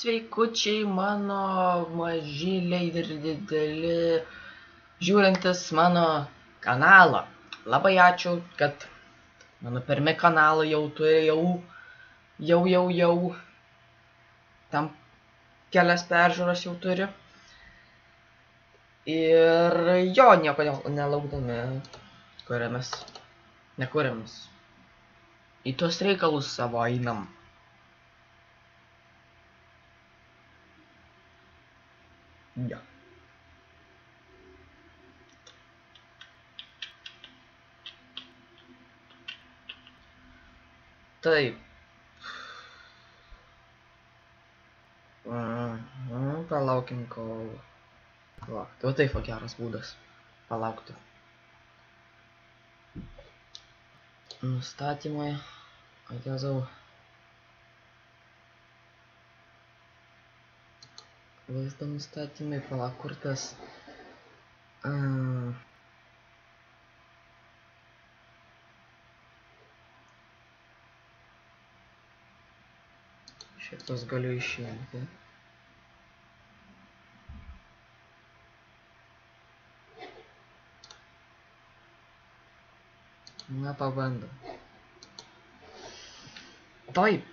sveikučiai, mano mažyliai ir dideli, žiūrintis mano kanalą. Labai ačiū, kad mano pirmi kanalai jau turi tam kelias peržiūras jau turi. Ir jo, nieko nelaukdami, nekuriamės. Į tuos reikalus savo einam. Ja. Taip. Palaukim kol... Palaukti. O taip, geras būdas. Palaukti. Nustatymai. Atėzau. Vaizdo nustatymai. Palauk, kur tas... Šitos galiu išimti. Na, pabandom. Taip,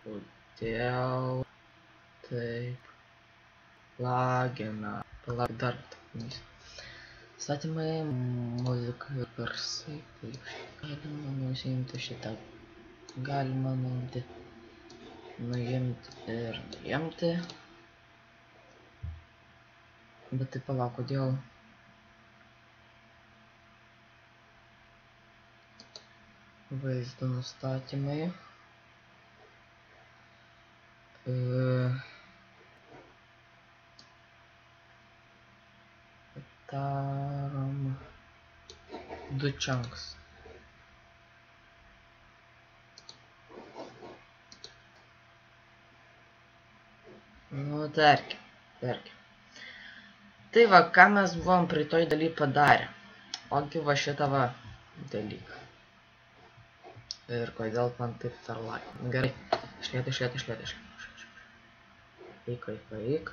Kodėl taip lagina. Palauk dar. Statymai, muzika ir garsai. Taip, galima nuimti šitą. Galima nuimti ir nuimti. Bet tai palauk, kodėl... Vaizdo nustatymai. Darom 2 chunks. Nu, tarkim. Tai va, ką mes buvom prie toj daly padarę. Ogi va šitą va dalyką. Ir kodėl man taip tarlai. Gerai. Išlieti. Eik.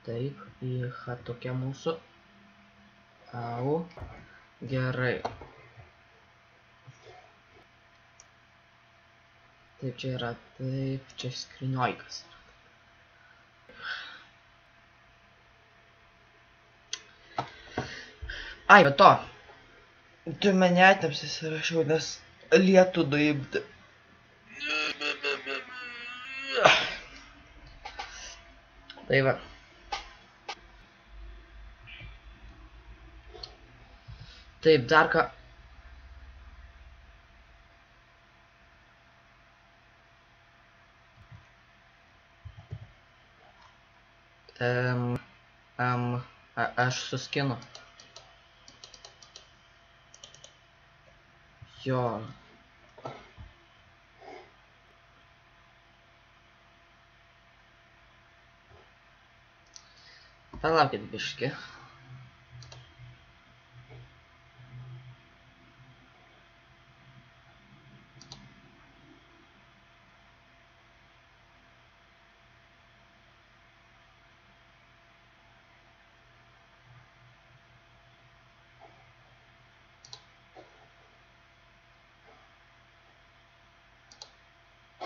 Taip, tokia mūsų. Au. Gerai. Taip, čia yra, taip, čia skrinioikas. Ai, bet to. Tu mane atnapsis ir aš jau nes lietų nuimti. Tai va. Taip, dar ką. Aš suskinu. Jo. Palaukit biškį.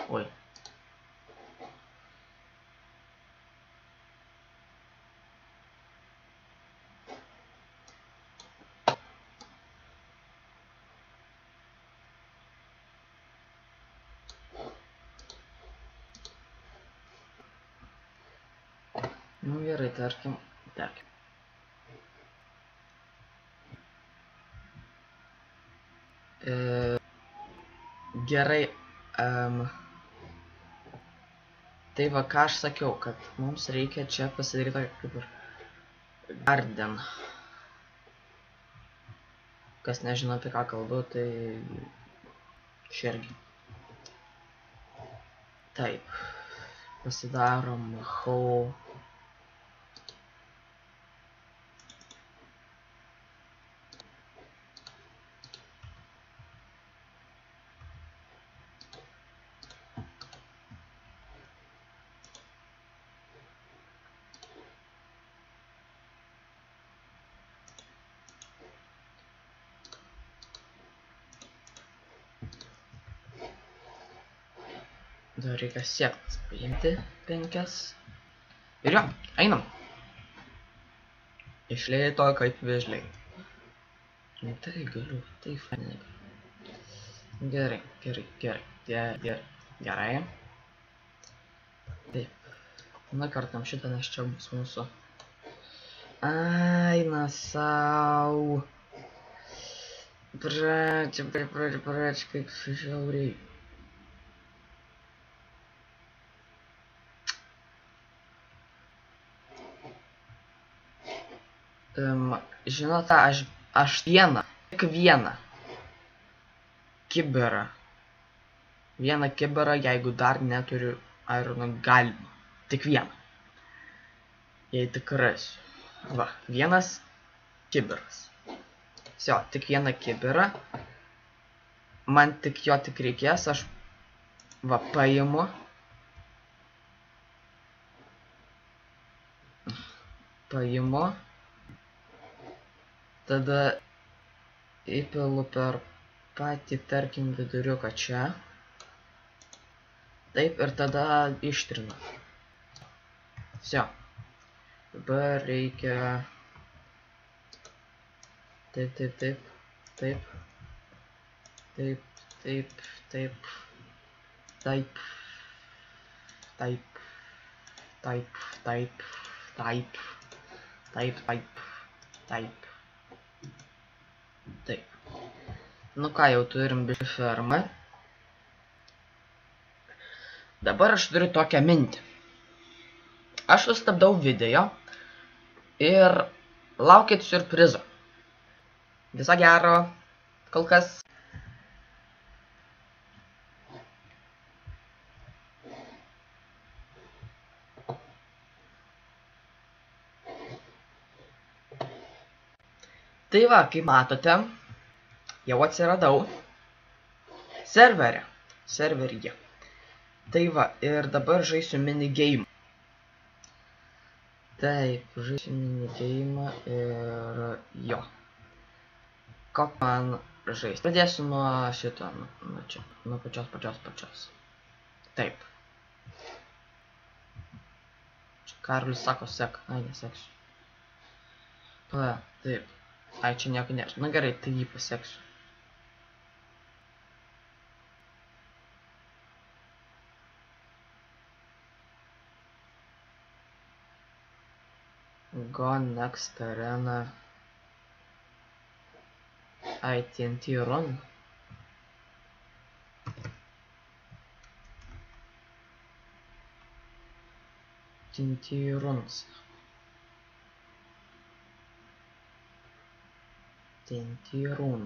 Oi. Nu gerai, tarkim. Gerai. Tai va, ką aš sakiau, kad mums reikia čia pasidaryti kaip ir garden. Kas nežino apie ką kalbu, tai širgi. Taip. Pasidarom hole. Dar reikia siektas paimti 5. Ir jo, einam. Iš lėto kaip vėžliai. Tai galiu, tai fainai. Gerai. Taip. Na, kartam šitą, nes čia bus mūsų. Aina sau. Brač, kaip žiauriai. Žinote, aš tik vieną kibirą. Vieną kibirą, jeigu dar neturiu irono galima. Tik vieną. Jei tik rasiu. Va, vienas kibiras. Sio, tik vieną kibirą. Man tik jo tik reikės, aš va paimu. Tada įpilu per patį, tarkim, viduriuką čia. Taip, ir tada ištrinu. Sio. Dabar reikia... Taip. Nu ką, jau turim biškį fermą. Dabar aš turiu tokią mintį. Aš sustabdau video ir laukit siurprizo. Viso gero, kol kas. Tai va, kaip matote, jau atsiradau serveryje. Tai va, ir dabar žaisiu minigame. Taip, žaisiu minigame'ą ir jo. Kok man žaisti? Pradėsiu nuo šito, nuo čia, nuo pačios. Taip. Čia Karolis sako sek, ai neseksiu. Taip. Ai, čia nieko nėra. Na gerai, tai jį paseksiu. Go next arena. Ai, TNT run. TNT runs. TNT run.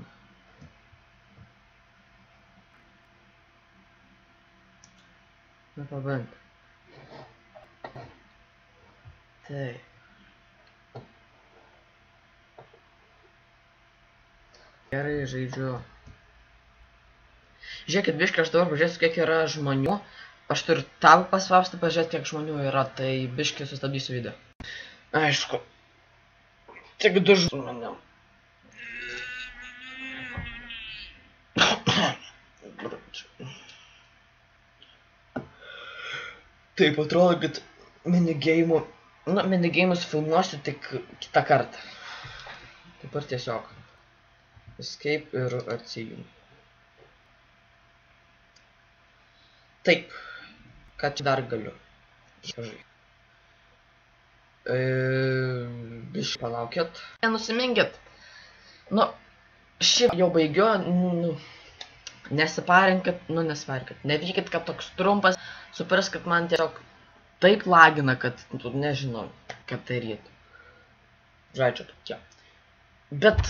Na paband. Taip. Gerai, žaidžiu. Žiūrėkit, biškai aš dabar pažiūrėsiu, kiek yra žmonių. Aš turiu tabą pasvarstą, pažiūrėti, kiek žmonių yra, tai biškai sustabdysiu video. Aišku. Tik 2 žmonėm. Taip, atrodo, kad minigame'us filmuosiu tik kitą kartą. Taip ir tiesiog. Escape ir atsijungiu. Taip. Ką čia dar galiu? Biškai palaukit. Nenusiminkit. Nu, šiaip jau baigiu. Nesiparinkit, nevykit, kad toks trumpas, supras, kad man tiesiog taip lagina, kad nežinau, ką daryti. Žodžiu, čia. Bet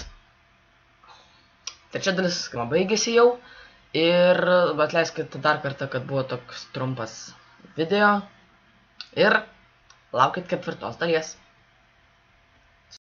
trečia dalis baigėsi jau ir atleiskit dar kartą, kad buvo toks trumpas video ir laukit 4. dalies.